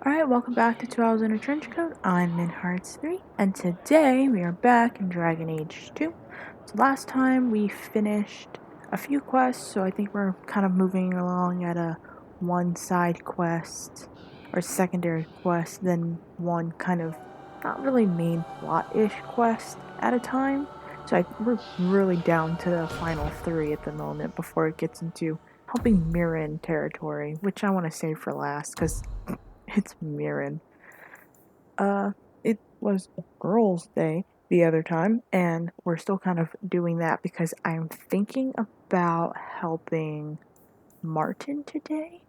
Alright, welcome back to 2 Hours in a Trench Coat. I'm in Hearts 3, and today we are back in Dragon Age 2. So last time we finished a few quests, so I think we're kind of moving along at a one side quest, or secondary quest, then one kind of, not really main plot-ish quest at a time. So we're really down to the final 3 at the moment before it gets into helping Mirren territory, which I want to save for last, because it's Mirren. It was Girls' Day the other time, and we're still kind of doing that because I'm thinking about helping Martin today,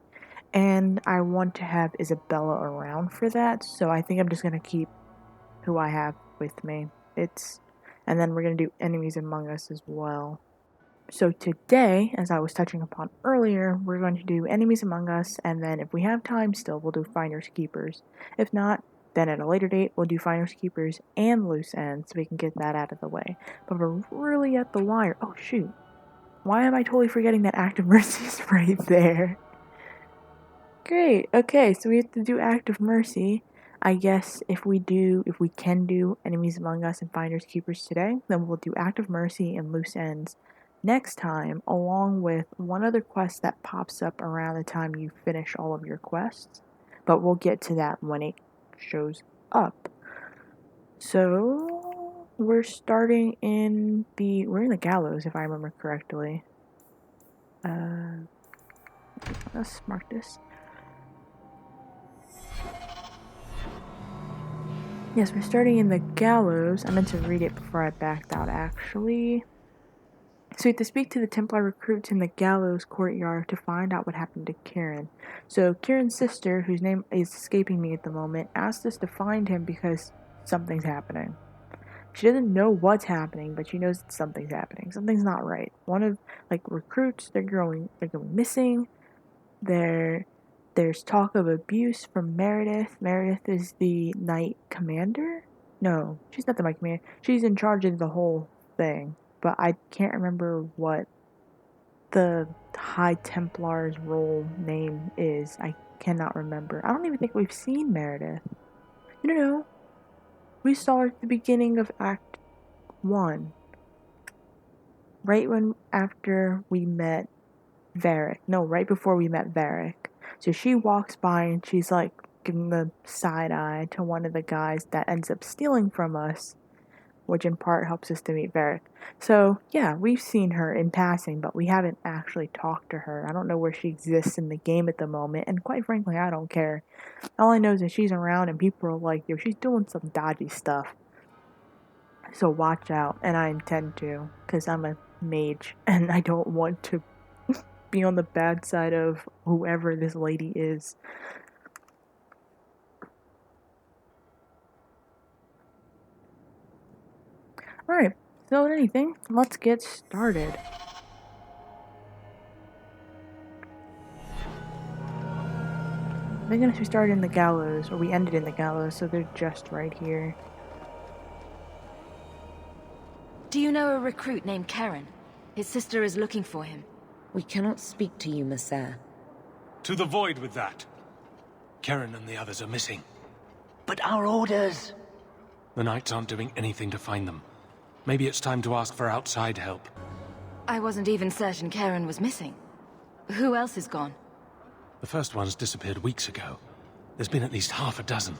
and I want to have Isabella around for that, so I think I'm just gonna keep who I have with me. And then we're gonna do Enemies Among Us as well. So today, as I was touching upon earlier, we're going to do Enemies Among Us, and then if we have time still, we'll do Finders Keepers. If not, then at a later date, we'll do Finders Keepers and Loose Ends, so we can get that out of the way. But we're really at the wire. Oh shoot. Why am I totally forgetting that Act of Mercy is right there? Great, okay, so we have to do Act of Mercy. I guess if we can do Enemies Among Us and Finders Keepers today, then we'll do Act of Mercy and Loose Ends next time, along with one other quest that pops up around the time you finish all of your quests. But we'll get to that when it shows up. So we're in the gallows, if I remember correctly. Let's mark this. Yes, we're starting in the gallows. I meant to read it before I backed out, actually. So we have to speak to the Templar recruits in the gallows courtyard to find out what happened to Kieran. So Kieran's sister, whose name is escaping me at the moment, asked us to find him because something's happening. She doesn't know what's happening, but she knows that something's happening. Something's not right. One of recruits, they're going missing. There's talk of abuse from Meredith. Meredith is the Knight Commander? No, she's not the Knight Commander. She's in charge of the whole thing. But I can't remember what the High Templar's role name is. I cannot remember. I don't even think we've seen Meredith. No. We saw her at the beginning of Act 1. Right after we met Varric. No, right before we met Varric. So she walks by and she's like giving the side eye to one of the guys that ends up stealing from us, which in part helps us to meet Varric. So yeah, we've seen her in passing, but we haven't actually talked to her. I don't know where she exists in the game at the moment, and quite frankly, I don't care. All I know is that she's around and people are like, yo, she's doing some dodgy stuff. So watch out, and I intend to, because I'm a mage, and I don't want to be on the bad side of whoever this lady is. Alright, so anything, let's get started. They're gonna be started in the gallows, or we ended in the gallows, so they're just right here. Do you know a recruit named Karen? His sister is looking for him. We cannot speak to you, Messer. To the void with that. Karen and the others are missing. But our orders... The Knights aren't doing anything to find them. Maybe it's time to ask for outside help. I wasn't even certain Karen was missing. Who else is gone? The first ones disappeared weeks ago. There's been at least half a dozen.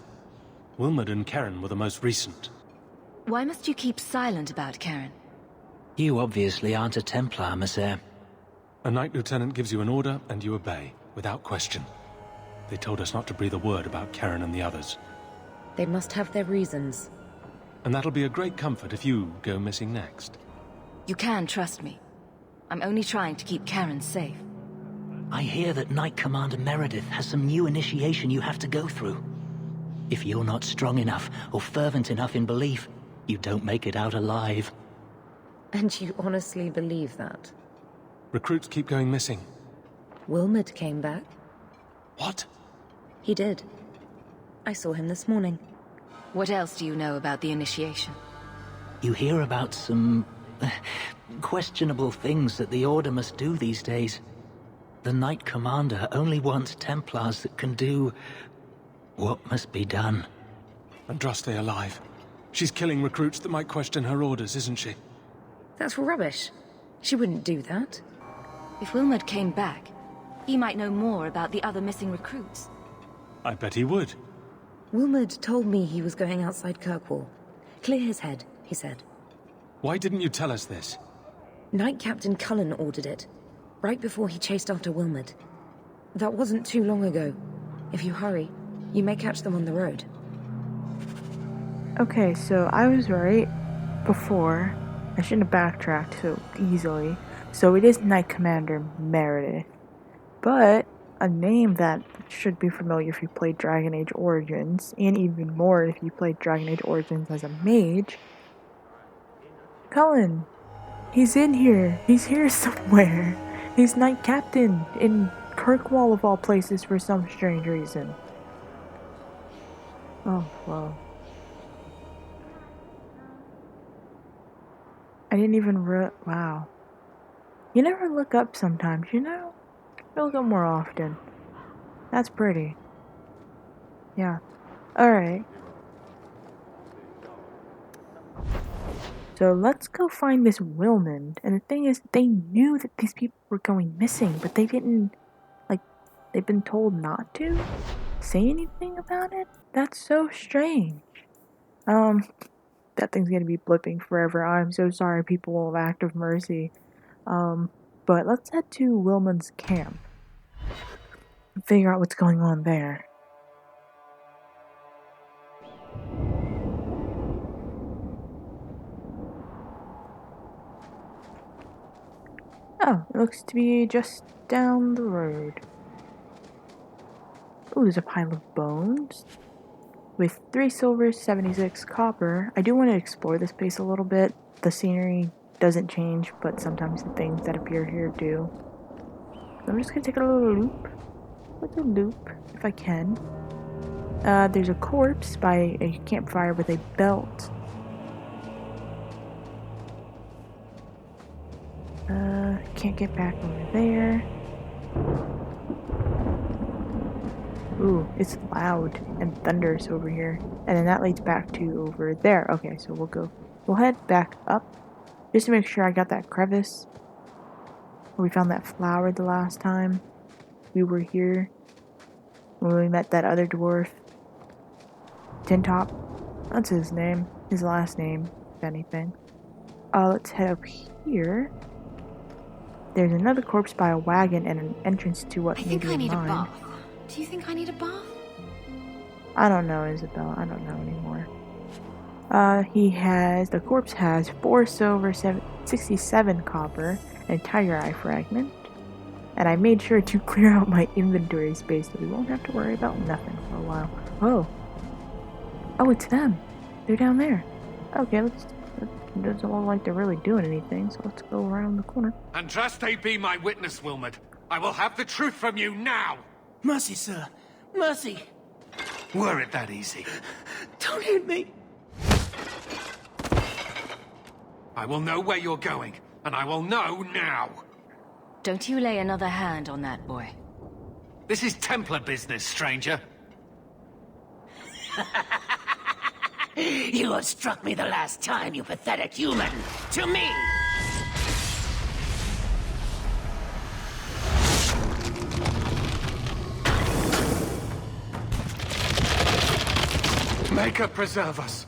Wilmot and Karen were the most recent. Why must you keep silent about Karen? You obviously aren't a Templar, Messer. A Knight Lieutenant gives you an order and you obey, without question. They told us not to breathe a word about Karen and the others. They must have their reasons. And that'll be a great comfort if you go missing next. You can trust me. I'm only trying to keep Karen safe. I hear that Knight Commander Meredith has some new initiation you have to go through. If you're not strong enough or fervent enough in belief, you don't make it out alive. And you honestly believe that? Recruits keep going missing. Wilmot came back. What? He did. I saw him this morning. What else do you know about the initiation? You hear about some... questionable things that the Order must do these days. The Knight Commander only wants Templars that can do... What must be done? Andraste alive. She's killing recruits that might question her orders, isn't she? That's rubbish. She wouldn't do that. If Wilmerd came back, he might know more about the other missing recruits. I bet he would. Wilmerd told me he was going outside Kirkwall. Clear his head, he said. Why didn't you tell us this? Knight Captain Cullen ordered it, right before he chased after Wilmerd. That wasn't too long ago. If you hurry, you may catch them on the road. Okay, so I was right before. I shouldn't have backtracked so easily. So it is Knight Commander Meredith. But a name that should be familiar if you played Dragon Age Origins, and even more if you played Dragon Age Origins as a mage. Cullen. He's in here. He's here somewhere. He's Knight Captain in Kirkwall of all places for some strange reason. Oh, wow. I didn't even wow. You never look up sometimes, you know? You look up more often. That's pretty. Yeah. Alright. So let's go find this Wilmond. And the thing is, they knew that these people were going missing, but they didn't, they've been told not to say anything about it? That's so strange. That thing's gonna be blipping forever. I'm so sorry, people of Act of Mercy. But let's head to Wilmond's camp and figure out what's going on there. Oh, it looks to be just down the road. Ooh, there's a pile of bones. With 3 silver, 76 copper. I do want to explore this place a little bit. The scenery doesn't change, but sometimes the things that appear here do. So I'm just gonna take a little loop. If I can. There's a corpse by a campfire with a belt. Can't get back over there. Ooh, it's loud and thunderous over here. And then that leads back to over there. Okay, so we'll head back up just to make sure I got that crevice where we found that flower the last time we were here. When we met that other dwarf. Tin Top. That's his name. His last name, if anything. Let's head up here. There's another corpse by a wagon and an entrance to what I may think be I a need a mine. bath. Do you think I need a bath? I don't know, Isabel. I don't know anymore. The corpse has 4 silver, 67 copper, and a tiger eye fragment. And I made sure to clear out my inventory space so we won't have to worry about nothing for a while. Oh, it's them. They're down there. Okay, it doesn't look like they're really doing anything, so let's go around the corner. Andraste be my witness, Wilmerd. I will have the truth from you now! Mercy, sir. Mercy. Were it that easy? Don't hit me. I will know where you're going, and I will know now! Don't you lay another hand on that boy. This is Templar business, stranger. You have struck me the last time, you pathetic human. To me! Maker preserve us.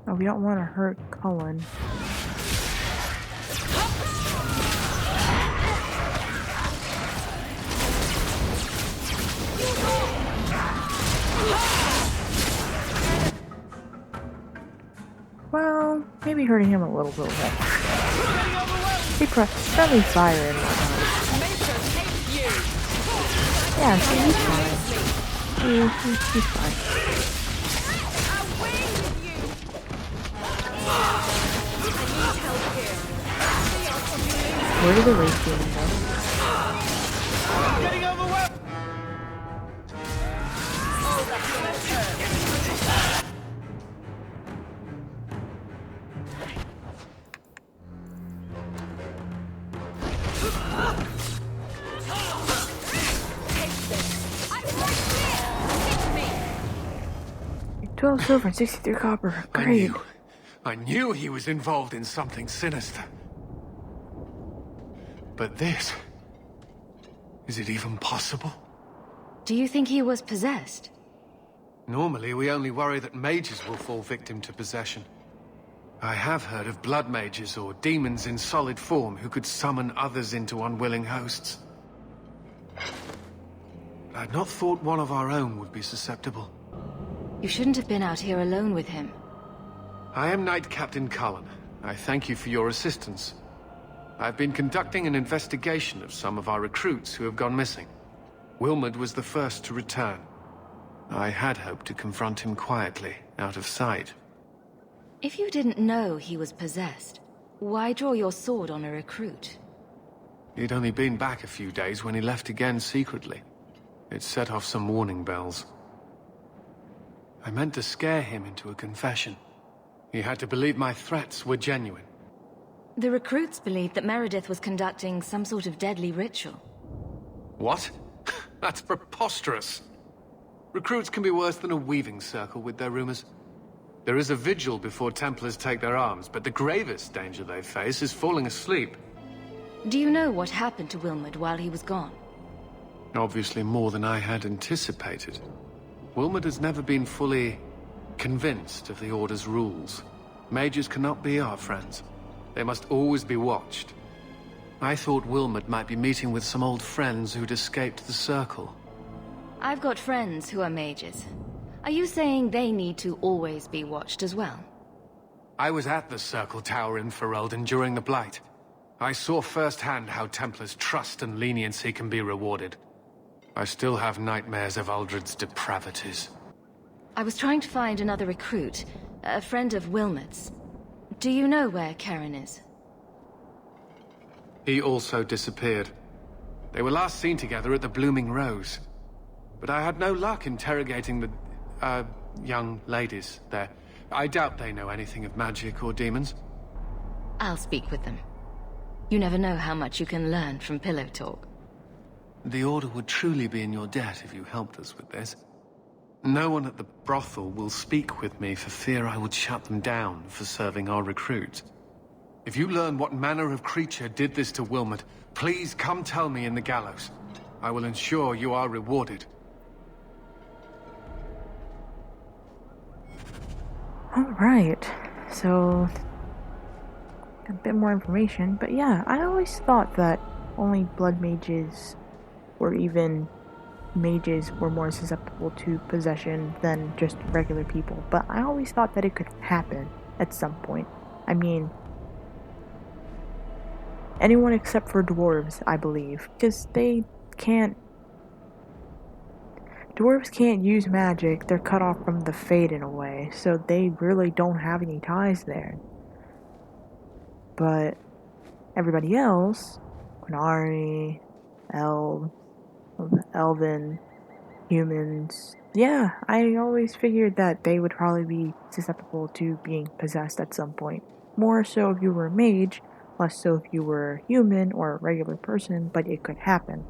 Oh, we don't want to hurt Cullen. Well, maybe hurting him a little bit. He pressed friendly fire and whatnot. Yeah, see, he's fine. He's fine. Where did the race game go? Getting overwhelmed! You're 12 silver and 63 copper. Great. I knew he was involved in something sinister. But this... is it even possible? Do you think he was possessed? Normally, we only worry that mages will fall victim to possession. I have heard of blood mages or demons in solid form who could summon others into unwilling hosts. But I'd not thought one of our own would be susceptible. You shouldn't have been out here alone with him. I am Knight Captain Cullen. I thank you for your assistance. I've been conducting an investigation of some of our recruits who have gone missing. Wilmot was the first to return. I had hoped to confront him quietly, out of sight. If you didn't know he was possessed, why draw your sword on a recruit? He'd only been back a few days when he left again secretly. It set off some warning bells. I meant to scare him into a confession. He had to believe my threats were genuine. The recruits believed that Meredith was conducting some sort of deadly ritual. What? That's preposterous. Recruits can be worse than a weaving circle with their rumors. There is a vigil before Templars take their arms, but the gravest danger they face is falling asleep. Do you know what happened to Wilmot while he was gone? Obviously more than I had anticipated. Wilmot has never been fully convinced of the Order's rules. Mages cannot be our friends. They must always be watched. I thought Wilmot might be meeting with some old friends who'd escaped the Circle. I've got friends who are mages. Are you saying they need to always be watched as well? I was at the Circle Tower in Ferelden during the Blight. I saw firsthand how Templars' trust and leniency can be rewarded. I still have nightmares of Uldred's depravities. I was trying to find another recruit, a friend of Wilmot's. Do you know where Karen is? He also disappeared. They were last seen together at the Blooming Rose. But I had no luck interrogating the, young ladies there. I doubt they know anything of magic or demons. I'll speak with them. You never know how much you can learn from pillow talk. The Order would truly be in your debt if you helped us with this. No one at the brothel will speak with me for fear I would shut them down for serving our recruits. If you learn what manner of creature did this to Wilmot, please come tell me in the gallows. I will ensure you are rewarded. Alright, so a bit more information, but yeah, I always thought that only blood mages or even mages were more susceptible to possession than just regular people, but I always thought that it could happen at some point. I mean, anyone except for dwarves, I believe, because dwarves can't use magic. They're cut off from the Fade in a way, so they really don't have any ties there. But everybody else, Qunari, Elven, humans, yeah, I always figured that they would probably be susceptible to being possessed at some point. More so if you were a mage, less so if you were human or a regular person, but it could happen.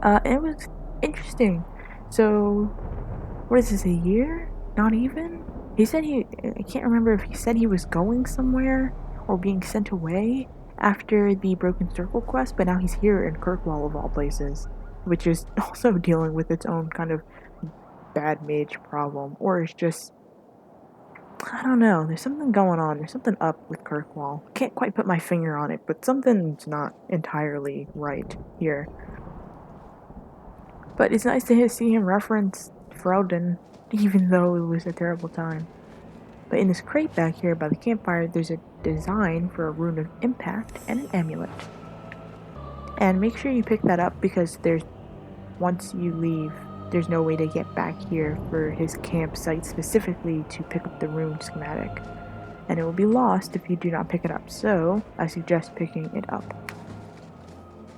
It was interesting. So, what is this, a year? Not even? He said I can't remember if he said he was going somewhere or being sent away after the Broken Circle quest, but now he's here in Kirkwall of all places, which is also dealing with its own kind of bad mage problem, or it's just, I don't know, there's something going on, there's something up with Kirkwall. Can't quite put my finger on it, but something's not entirely right here. But it's nice to see him reference Ferelden, even though it was a terrible time. But in this crate back here by the campfire, there's a design for a rune of impact and an amulet. And make sure you pick that up because once you leave, there's no way to get back here for his campsite specifically to pick up the rune schematic. And it will be lost if you do not pick it up, so I suggest picking it up.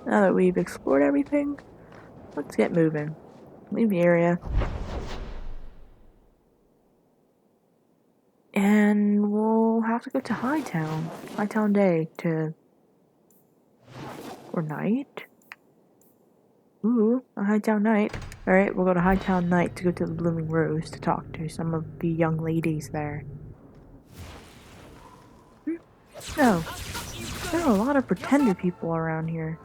Now that we've explored everything, let's get moving. Leave the area. And we'll have to go to Hightown Day to Or night? Ooh, a Hightown Night. Alright, we'll go to Hightown Night to go to the Blooming Rose to talk to some of the young ladies there. Oh, there are a lot of pretender people around here.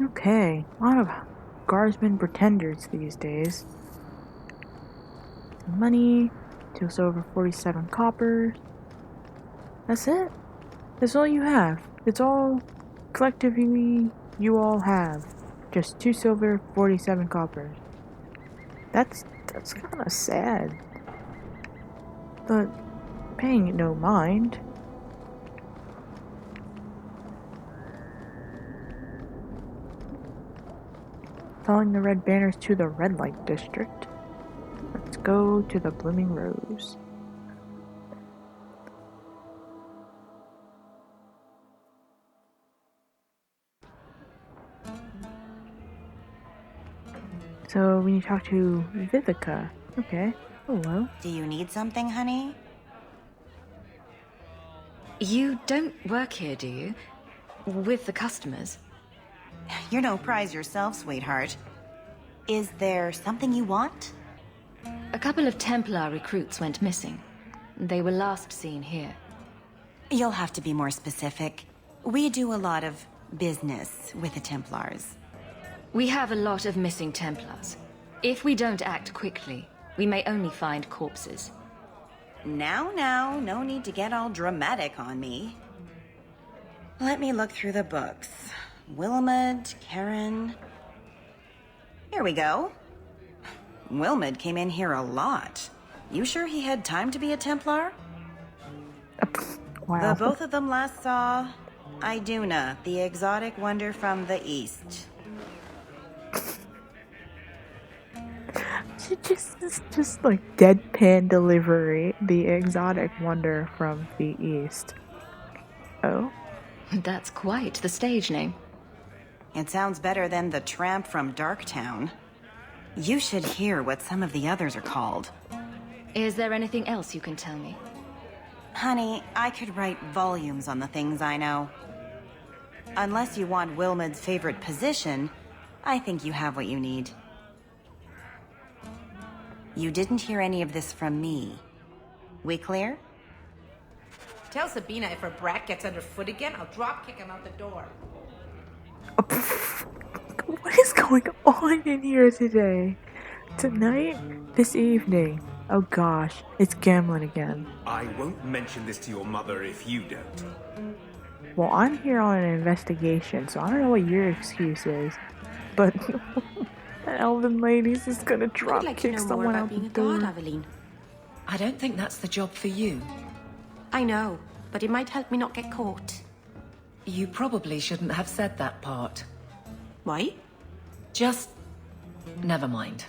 Okay, a lot of guardsmen pretenders these days. Money, 2 silver, 47 copper. That's it? That's all you have? It's all collectively you all have. Just 2 silver, 47 copper. That's kind of sad. But paying it no mind. Following the red banners to the red light district. Let's go to the Blooming Rose. So we need to talk to Vivica. Okay. Hello. Do you need something, honey? You don't work here, do you? With the customers? You're no prize yourself, sweetheart. Is there something you want? A couple of Templar recruits went missing. They were last seen here. You'll have to be more specific. We do a lot of business with the Templars. We have a lot of missing Templars. If we don't act quickly, we may only find corpses. Now, no need to get all dramatic on me. Let me look through the books. Wilmot, Karen... Here we go. Wilmot came in here a lot. You sure he had time to be a Templar? Wow. The both of them last saw Iduna, the exotic wonder from the east. Just like deadpan delivery, the exotic wonder from the east. Oh? That's quite the stage name. It sounds better than the tramp from Darktown. You should hear what some of the others are called. Is there anything else you can tell me? Honey, I could write volumes on the things I know. Unless you want Wilmot's favorite position, I think you have what you need. You didn't hear any of this from me. We clear? Tell Sabina if her brat gets underfoot again, I'll drop kick him out the door. What is going on in here today? Tonight? This evening? Oh gosh, it's gambling again. I won't mention this to your mother if you don't. Well, I'm here on an investigation, so I don't know what your excuse is, but that elven lady's just gonna drop kick someone out the door. Aveline. I don't think that's the job for you. I know, but it might help me not get caught. You probably shouldn't have said that part. Why? Just... never mind.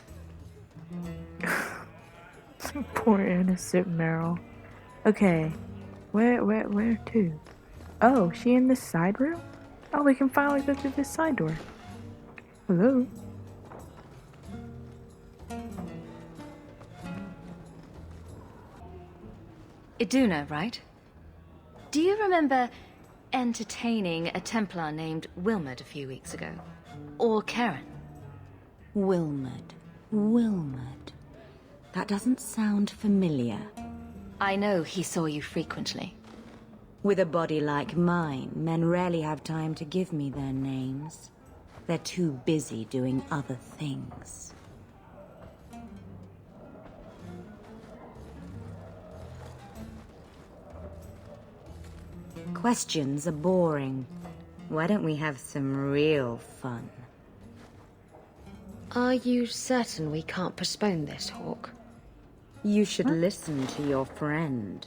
Poor innocent Meryl. Okay, where to? Oh, she in this side room? Oh, we can finally go through this side door. Hello? Iduna, right? Do you remember entertaining a Templar named Wilmot a few weeks ago? Or Karen? Wilmot. That doesn't sound familiar. I know he saw you frequently. With a body like mine, men rarely have time to give me their names. They're too busy doing other things. Questions are boring. Why don't we have some real fun? Are you certain we can't postpone this, Hawk? You should listen to your friend.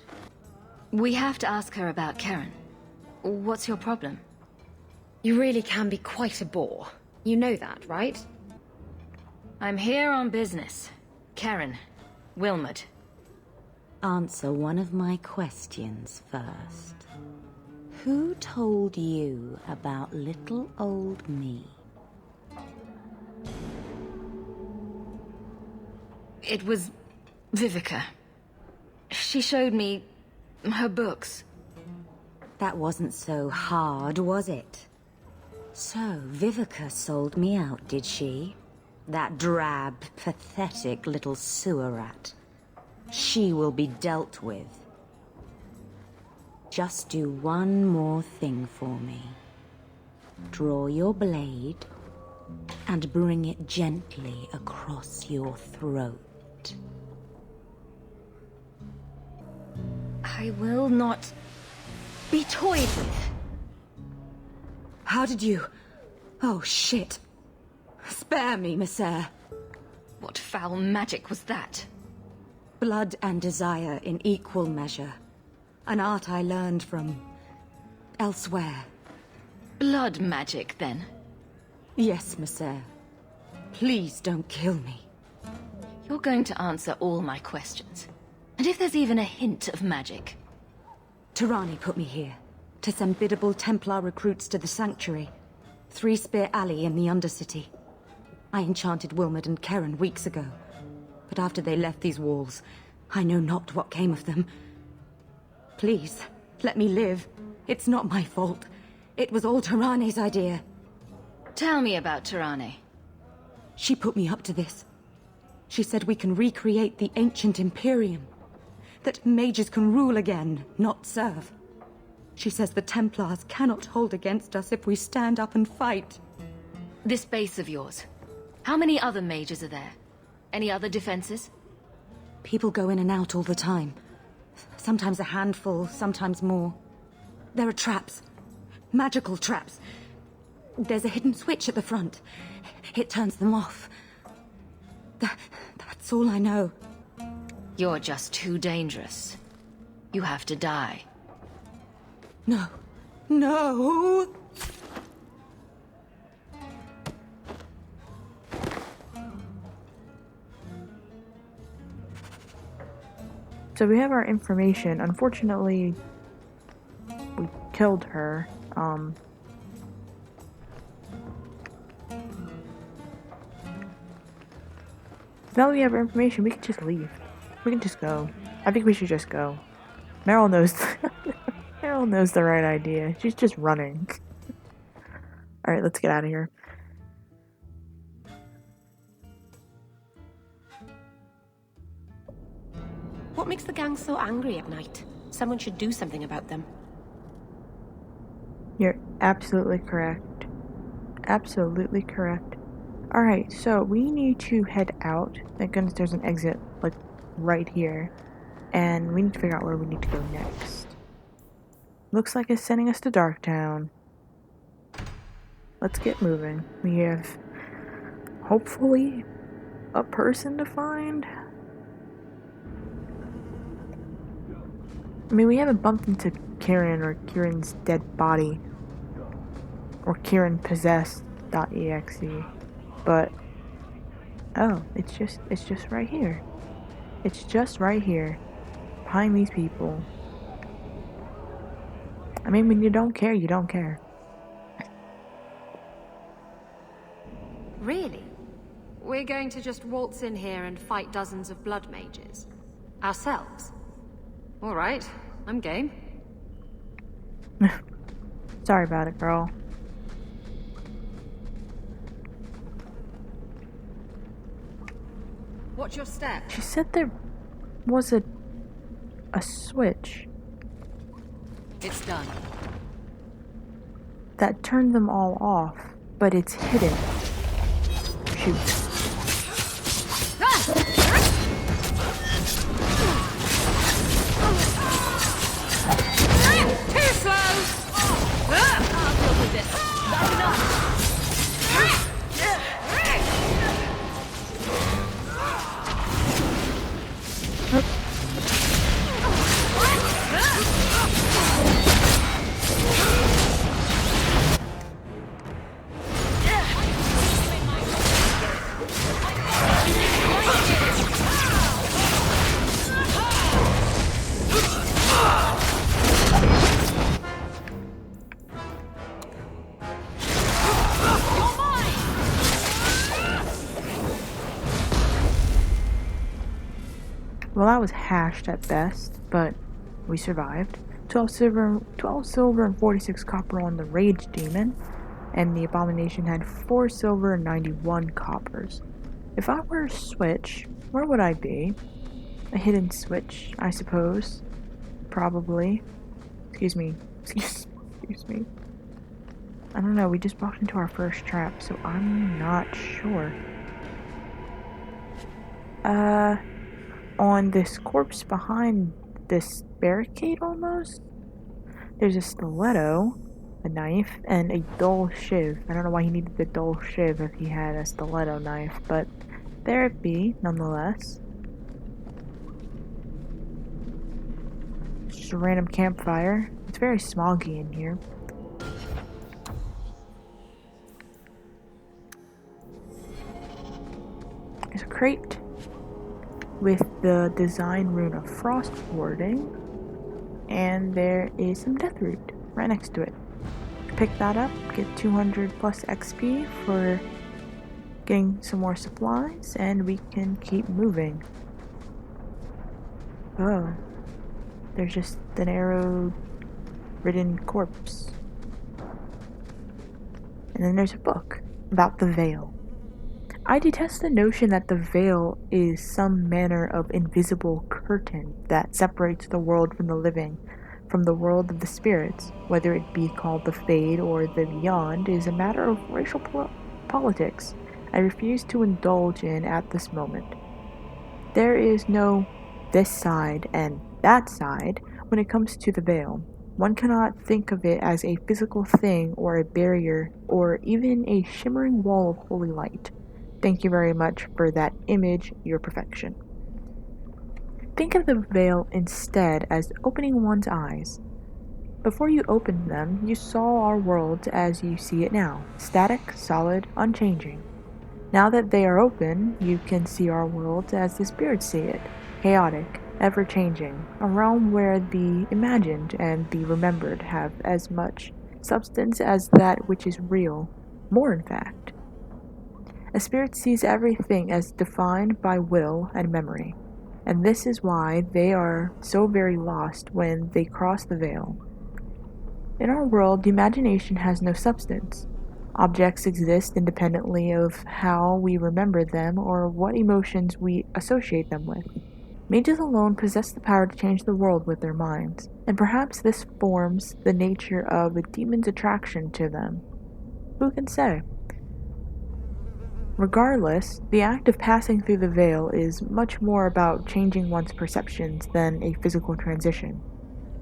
We have to ask her about Karen. What's your problem? You really can be quite a bore. You know that, right? I'm here on business. Karen. Wilmot. Answer one of my questions first. Who told you about little old me? It was Vivica. She showed me her books. That wasn't so hard, was it? So, Vivica sold me out, did she? That drab, pathetic little sewer rat. She will be dealt with. Just do one more thing for me. Draw your blade and bring it gently across your throat. I will not be toyed with. How did you... Oh, shit. Spare me, Messer. What foul magic was that? Blood and desire in equal measure. An art I learned from... elsewhere. Blood magic, then? Yes, Messer. Please don't kill me. You're going to answer all my questions. And if there's even a hint of magic... Tirani put me here, to send biddable Templar recruits to the Sanctuary. Three Spear Alley in the Undercity. I enchanted Wilmot and Karen weeks ago. But after they left these walls, I know not what came of them. Please, let me live. It's not my fault. It was all Tirani's idea. Tell me about Tirani. She put me up to this. She said we can recreate the ancient Imperium. That mages can rule again, not serve. She says the Templars cannot hold against us if we stand up and fight. This base of yours, how many other mages are there? Any other defenses? People go in and out all the time. Sometimes a handful, sometimes more. There are traps. Magical traps. There's a hidden switch at the front. It turns them off. That's all I know. You're just too dangerous. You have to die. No. No! So we have our information. Unfortunately, we killed her. Now that we have our information, we can just leave. We can just go. I think we should just go. Meryl knows. Meryl knows the right idea. She's just running. All right, let's get out of here. What makes the gang so angry at night? Someone should do something about them. You're absolutely correct. Absolutely correct. Alright, so we need to head out. Thank goodness there's an exit, like, right here. And we need to figure out where we need to go next. Looks like it's sending us to Darktown. Let's get moving. We have, hopefully, a person to find. I mean, we haven't bumped into Kieran or Kieran's dead body. Or Kieran possessed.exe. But, oh, it's just right here. It's just right here. Behind these people. I mean, when you don't care, you don't care. Really? We're going to just waltz in here and fight dozens of blood mages? Ourselves? All right, I'm game. Sorry about it, girl. Watch your step. She said there was a switch It's done. that turned them all off, but it's hidden. Shoot. Too slow! Well, that was hashed at best, but we survived. 12 silver and 46 copper on the Rage Demon, and the Abomination had 4 silver and 91 coppers. If I were to switch, where would I be? A hidden switch, I suppose. Probably. Excuse me. Excuse me. I don't know, we just walked into our first trap, so I'm not sure. On this corpse behind this barricade almost, there's a stiletto, a knife, and a dull shiv. I don't know why he needed the dull shiv if he had a stiletto knife, but there it be, nonetheless. Just a random campfire. It's very smoggy in here. There's a crate with the design rune of frost warding, and there is some death root right next to it. Pick that up, get 200 plus XP for getting some more supplies, and we can keep moving. Oh, there's just an arrow-ridden corpse. And then there's a book about the veil. I detest the notion that the veil is some manner of invisible curtain that separates the world from the living, from the world of the spirits. Whether it be called the Fade or the Beyond is a matter of racial politics I refuse to indulge in at this moment. There is no this side and that side when it comes to the veil. One cannot think of it as a physical thing or a barrier or even a shimmering wall of holy light. Thank you very much for that image, your perfection. Think of the veil instead as opening one's eyes. Before you opened them, you saw our world as you see it now, static, solid, unchanging. Now that they are open, you can see our world as the spirits see it, chaotic, ever-changing, a realm where the imagined and the remembered have as much substance as that which is real, more in fact. A spirit sees everything as defined by will and memory, and this is why they are so very lost when they cross the veil. In our world, the imagination has no substance. Objects exist independently of how we remember them or what emotions we associate them with. Mages alone possess the power to change the world with their minds, and perhaps this forms the nature of a demon's attraction to them. Who can say? Regardless, the act of passing through the veil is much more about changing one's perceptions than a physical transition.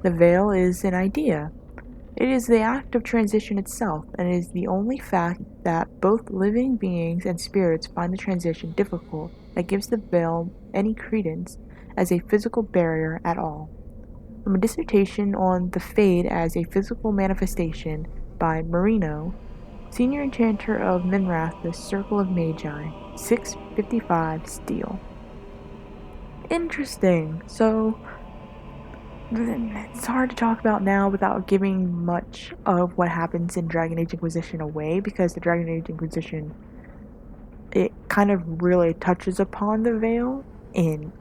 The veil is an idea. It is the act of transition itself, and it is the only fact that both living beings and spirits find the transition difficult that gives the veil any credence as a physical barrier at all. From a dissertation on the Fade as a physical manifestation by Marino, Senior Enchanter of Minrath's Circle of Magi, 655 Steel. Interesting. So, it's hard to talk about now without giving much of what happens in Dragon Age Inquisition away, because the Dragon Age Inquisition, it kind of really touches upon the veil, and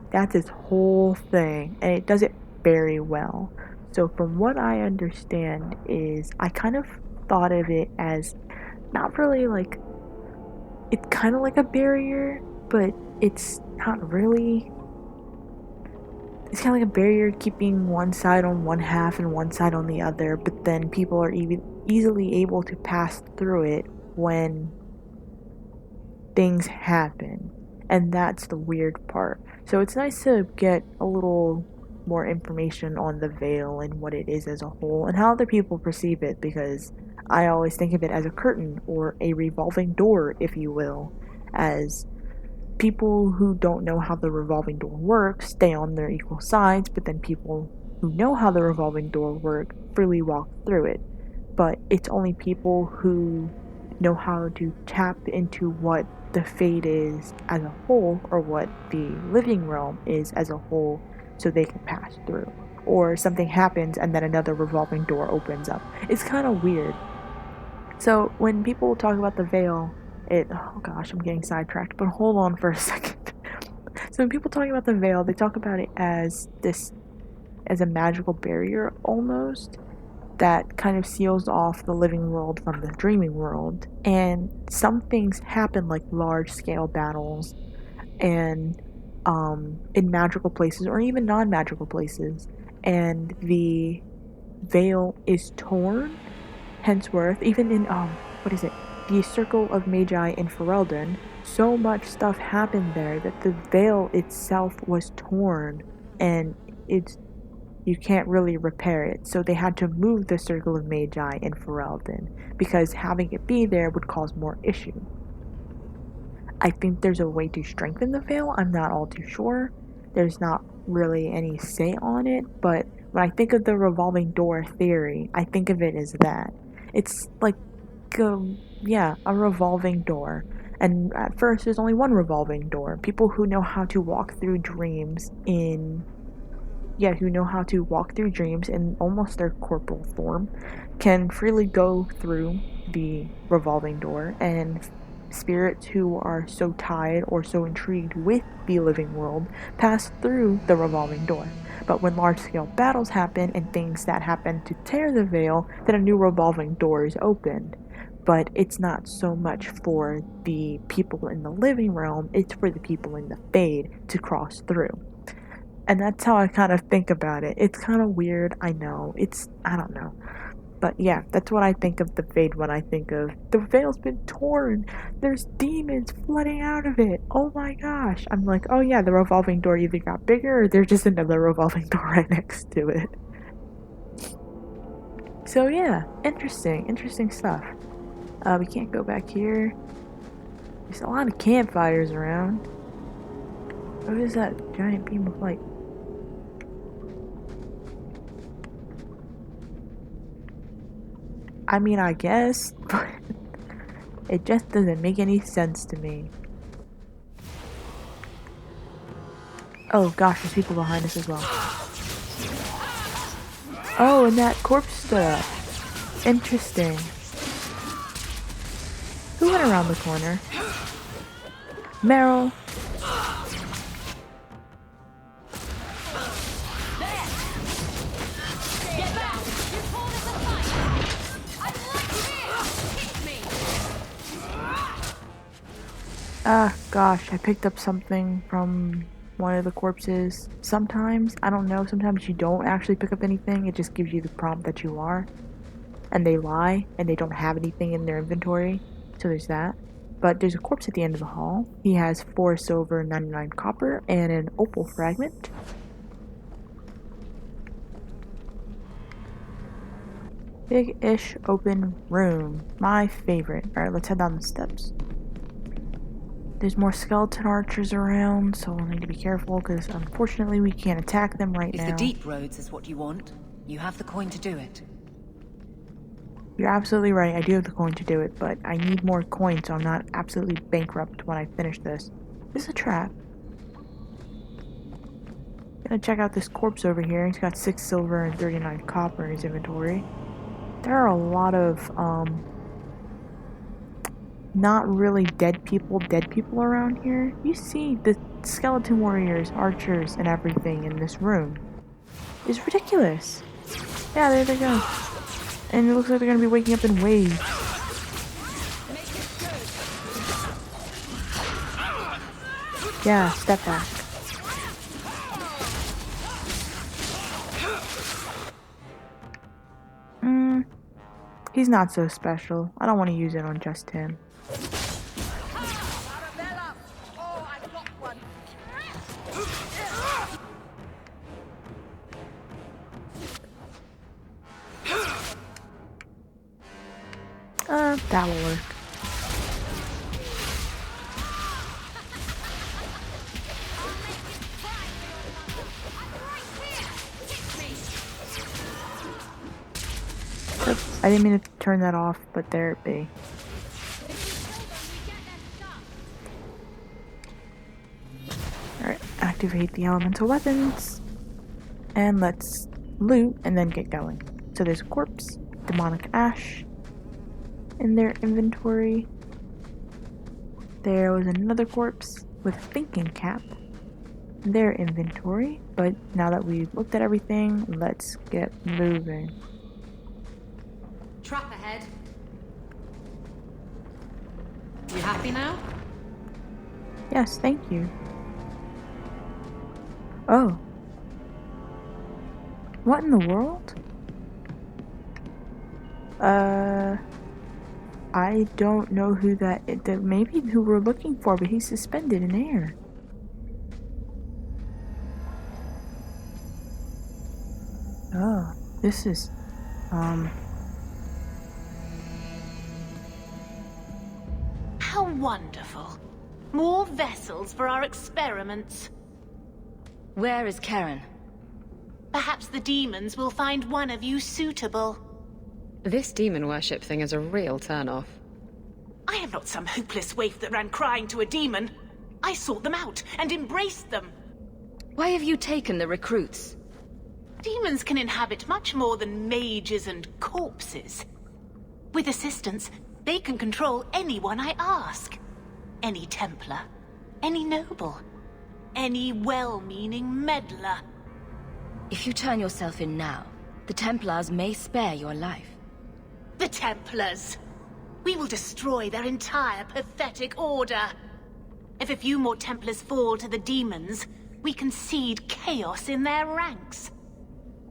that's its whole thing, and it does it very well. So from what I understand is, I kind of thought of it as not really like, it's kind of like a barrier, but it's not really. It's kind of like a barrier keeping one side on one half and one side on the other, but then people are easily able to pass through it when things happen. And that's the weird part. So it's nice to get a little more information on the veil and what it is as a whole and how other people perceive it, because I always think of it as a curtain or a revolving door, if you will, as people who don't know how the revolving door works stay on their equal sides, but then people who know how the revolving door works freely walk through it. But it's only people who know how to tap into what the fate is as a whole, or what the living realm is as a whole, so they can pass through. Or something happens and then another revolving door opens up. It's kind of weird. So when people talk about the veil, oh gosh, I'm getting sidetracked, but hold on for a second. So when people talk about the veil, they talk about it as a magical barrier almost, that kind of seals off the living world from the dreaming world. And some things happen, like large scale battles, and in magical places or even non-magical places, and the veil is torn. Henceforth, even in what is it? The Circle of Magi in Ferelden, so much stuff happened there that the veil itself was torn, and you can't really repair it. So they had to move the Circle of Magi in Ferelden because having it be there would cause more issue. I think there's a way to strengthen the veil. I'm not all too sure. There's not really any say on it, but when I think of the revolving door theory, I think of it as that. It's like, a revolving door. And at first, there's only one revolving door. People who know how to walk through dreams who know how to walk through dreams in almost their corporal form can freely go through the revolving door, and spirits who are so tied or so intrigued with the living world pass through the revolving door. But when large-scale battles happen and things that happen to tear the veil, then a new revolving door is opened. But it's not so much for the people in the living realm, it's for the people in the Fade to cross through. And that's how I kind of think about it. It's kind of weird, I know. I don't know. But yeah, that's what I think of the Fade when I think of the veil's been torn. There's demons flooding out of it. Oh my gosh. I'm like, oh yeah, the revolving door either got bigger or there's just another revolving door right next to it. So yeah, interesting stuff. We can't go back here. There's a lot of campfires around. What is that giant beam of light? I mean, I guess, but it just doesn't make any sense to me. Oh gosh, there's people behind us as well. Oh, and that corpse stood up. Interesting. Who went around the corner? Meryl. Ah, gosh, I picked up something from one of the corpses. Sometimes, I don't know, sometimes you don't actually pick up anything, it just gives you the prompt that you are. And they lie, and they don't have anything in their inventory, so there's that. But there's a corpse at the end of the hall. He has 4 silver, 99 copper, and an opal fragment. Big-ish open room. My favorite. Alright, let's head down the steps. There's more skeleton archers around, so we'll need to be careful, because unfortunately we can't attack them right now. If the deep roads is what you want, you have the coin to do it. You're absolutely right, I do have the coin to do it, but I need more coins so I'm not absolutely bankrupt when I finish this. This is a trap. Gonna check out this corpse over here. He's got 6 silver and 39 copper in his inventory. There are a lot of, not really dead people around here. You see the skeleton warriors, archers, and everything in this room. It's ridiculous. Yeah, there they go. And it looks like they're gonna be waking up in waves. Yeah, step back. He's not so special. I don't want to use it on just him. That will work. I didn't mean to turn that off, but there it be. Alright, activate the elemental weapons. And let's loot and then get going. So there's a corpse, demonic ash in their inventory. There was another corpse with a thinking cap in their inventory. But now that we've looked at everything, let's get moving. Trap ahead. You happy now? Yes, thank you. Oh. What in the world? I don't know who that maybe who we're looking for, but he's suspended in air. Oh, this is, How wonderful. More vessels for our experiments. Where is Karen? Perhaps the demons will find one of you suitable. This demon worship thing is a real turn-off. I am not some hopeless waif that ran crying to a demon. I sought them out and embraced them. Why have you taken the recruits? Demons can inhabit much more than mages and corpses. With assistance, they can control anyone I ask. Any Templar, any noble, any well-meaning meddler. If you turn yourself in now, the Templars may spare your life. The Templars! We will destroy their entire pathetic order. If a few more Templars fall to the demons, we can seed chaos in their ranks.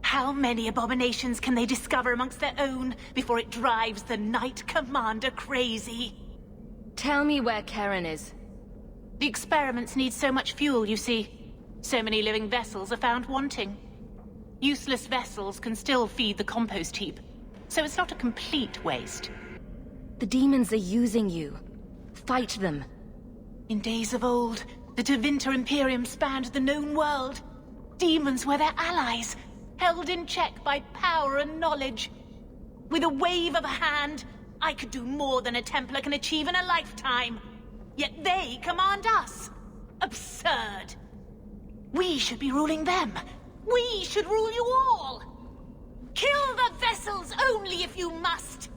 How many abominations can they discover amongst their own before it drives the Knight Commander crazy? Tell me where Karen is. The experiments need so much fuel, you see. So many living vessels are found wanting. Useless vessels can still feed the compost heap, so it's not a complete waste. The demons are using you. Fight them. In days of old, the Tevinter Imperium spanned the known world. Demons were their allies, held in check by power and knowledge. With a wave of a hand, I could do more than a Templar can achieve in a lifetime. Yet they command us. Absurd. We should be ruling them. We should rule you all. Kill the vessels only if you must.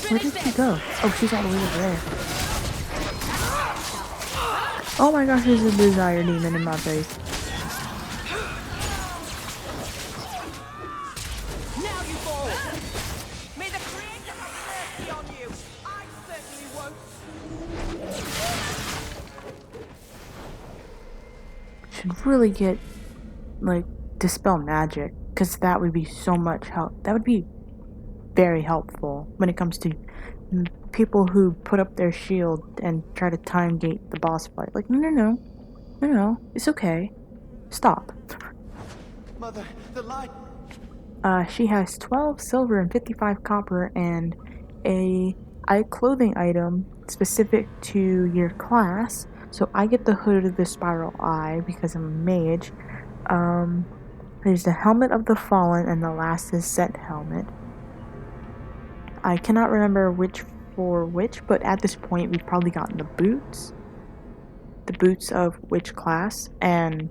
Where did she go? Oh, she's all the way over there. Oh my gosh, there's a desire demon in my face. Now you fall! May the creator have mercy on you! I certainly won't! Should really get, like, dispel magic, because that would be so much help. That would be very helpful when it comes to people who put up their shield and try to time gate the boss fight. Like, no, it's okay. Stop. Mother, the light. She has 12 silver and 55 copper and a clothing item specific to your class. So I get the Hood of the Spiral Eye because I'm a mage. There's the Helmet of the Fallen and the Last Ascent helmet. I cannot remember which for which, but at this point we've probably gotten the boots. The boots of which class, and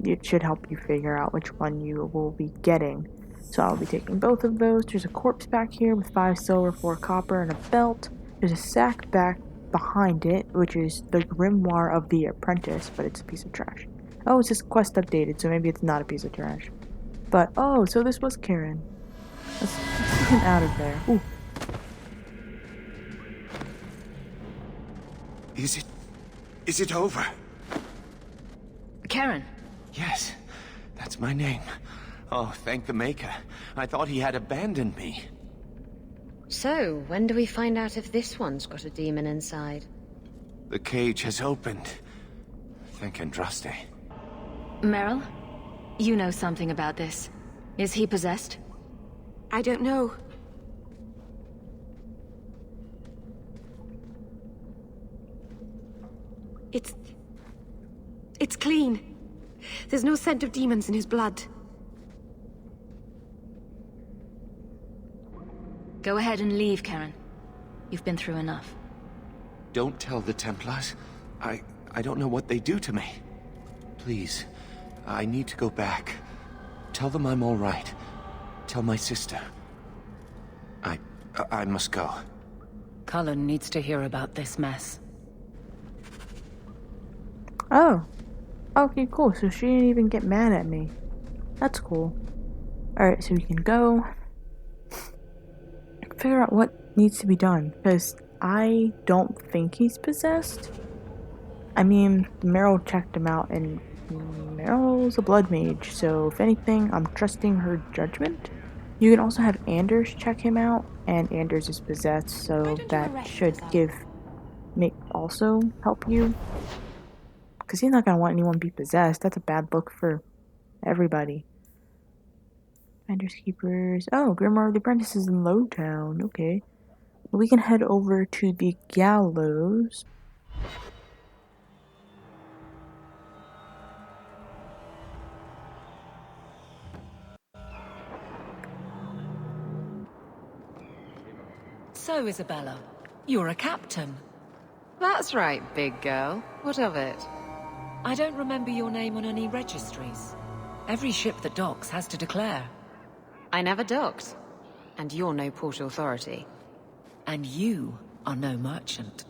it should help you figure out which one you will be getting. So I'll be taking both of those. There's a corpse back here with 5 silver, 4 copper, and a belt. There's a sack back behind it, which is the Grimoire of the Apprentice, but it's a piece of trash. Oh, it's just quest updated, so maybe it's not a piece of trash. But, oh, so this was Karen. Let's get him out of there. Ooh. Is it over? Karen. Yes, that's my name. Oh, thank the Maker. I thought he had abandoned me. So, when do we find out if this one's got a demon inside? The cage has opened. Thank Andraste. Meryl, you know something about this. Is he possessed? I don't know. It's clean. There's no scent of demons in his blood. Go ahead and leave, Karen. You've been through enough. Don't tell the Templars. I don't know what they do to me. Please, I need to go back. Tell them I'm all right. Tell my sister. I must go. Cullen needs to hear about this mess. Oh. Okay, cool. So she didn't even get mad at me. That's cool. Alright, so we can go. Figure out what needs to be done. Because I don't think he's possessed. I mean, Meryl checked him out and Meryl's a blood mage. So if anything, I'm trusting her judgment. You can also have Anders check him out. And Anders is possessed. So that should also help you. Because he's not going to want anyone to be possessed. That's a bad look for everybody. Finders Keepers. Oh, Grimoire of the Apprentice is in Lowtown. Okay. We can head over to the gallows. So, Isabella, you're a captain. That's right, big girl. What of it? I don't remember your name on any registries. Every ship that docks has to declare. I never docked. And you're no port authority. And you are no merchant.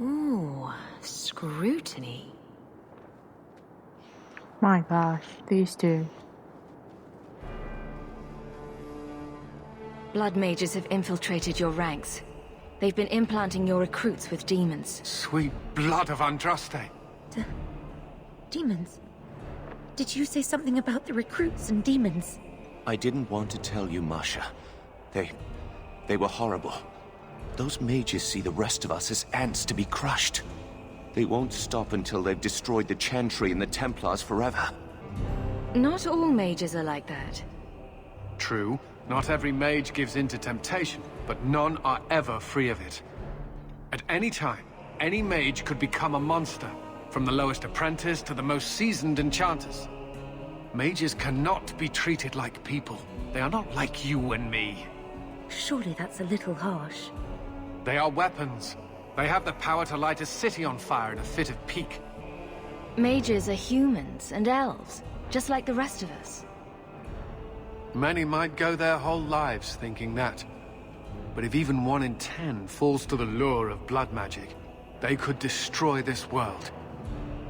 Ooh, scrutiny. My gosh, these two. Blood mages have infiltrated your ranks. They've been implanting your recruits with demons. Sweet blood of Andraste. Demons? Did you say something about the recruits and demons? I didn't want to tell you, Masha. They were horrible. Those mages see the rest of us as ants to be crushed. They won't stop until they've destroyed the Chantry and the Templars forever. Not all mages are like that. True, not every mage gives in to temptation, but none are ever free of it. At any time, any mage could become a monster, from the lowest apprentice to the most seasoned enchanters. Mages cannot be treated like people. They are not like you and me. Surely that's a little harsh. They are weapons. They have the power to light a city on fire in a fit of pique. Mages are humans and elves, just like the rest of us. Many might go their whole lives thinking that. But if even 1 in 10 falls to the lure of blood magic, they could destroy this world.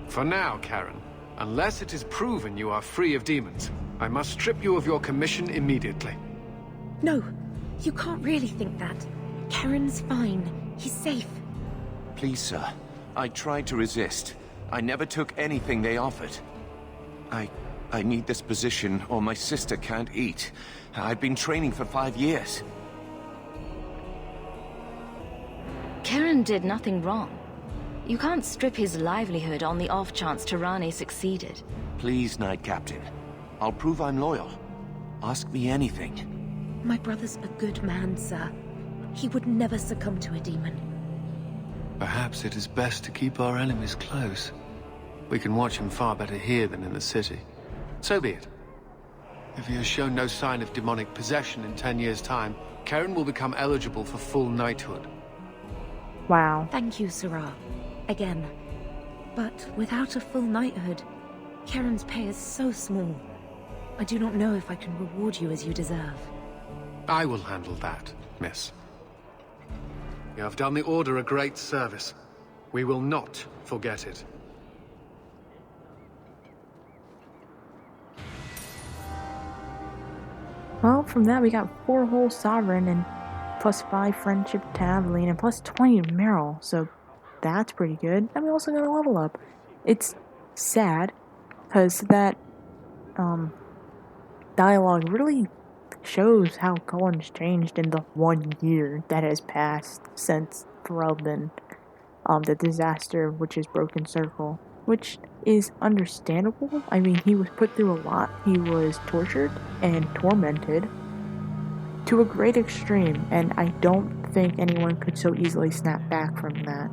For now, Karen, unless it is proven you are free of demons, I must strip you of your commission immediately. No, you can't really think that. Karen's fine. He's safe. Please, sir. I tried to resist. I never took anything they offered. I need this position, or my sister can't eat. I've been training for 5 years. Karen did nothing wrong. You can't strip his livelihood on the off chance Tirani succeeded. Please, Knight Captain. I'll prove I'm loyal. Ask me anything. My brother's a good man, sir. He would never succumb to a demon. Perhaps it is best to keep our enemies close. We can watch him far better here than in the city. So be it. If he has shown no sign of demonic possession in 10 years' time, Karen will become eligible for full knighthood. Wow. Thank you, Sirrah. Again. But without a full knighthood, Karen's pay is so small. I do not know if I can reward you as you deserve. I will handle that, miss. You have done the Order a great service. We will not forget it. Well, from that we got 4 whole Sovereign and plus 5 Friendship to Aveline and plus 20 to Meryl, so that's pretty good. And we also got a level up. It's sad, because that dialogue really shows how Cullen's changed in the 1 year that has passed since Ferelden, the disaster, which is Broken Circle, which is understandable. I mean, he was put through a lot. He was tortured and tormented to a great extreme, and I don't think anyone could so easily snap back from that.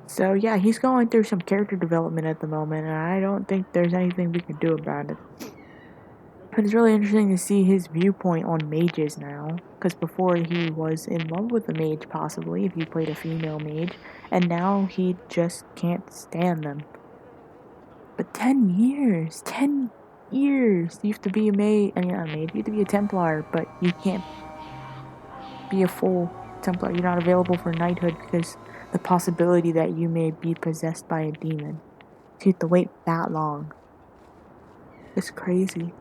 So yeah, he's going through some character development at the moment, and I don't think there's anything we can do about it. But it's really interesting to see his viewpoint on mages now, because before he was in love with a mage possibly, if he played a female mage, and now he just can't stand them. But 10 years! 10 years! You have to be a mage, I mean not a mage, you have to be a Templar, but you can't be a full Templar. You're not available for knighthood because the possibility that you may be possessed by a demon. So you have to wait that long. It's crazy.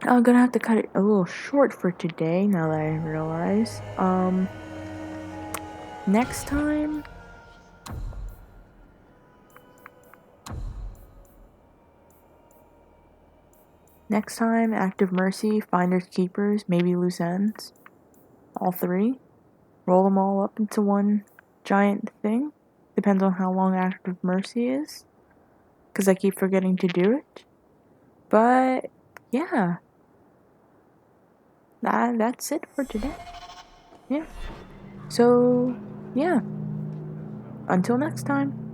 I'm gonna have to cut it a little short for today, now that I realize. Next time... Next time, Active Mercy, Finders Keepers, maybe Loose Ends. All 3. Roll them all up into one giant thing. Depends on how long Active Mercy is, because I keep forgetting to do it. But, yeah. That's it for today. Yeah. So, yeah. Until next time.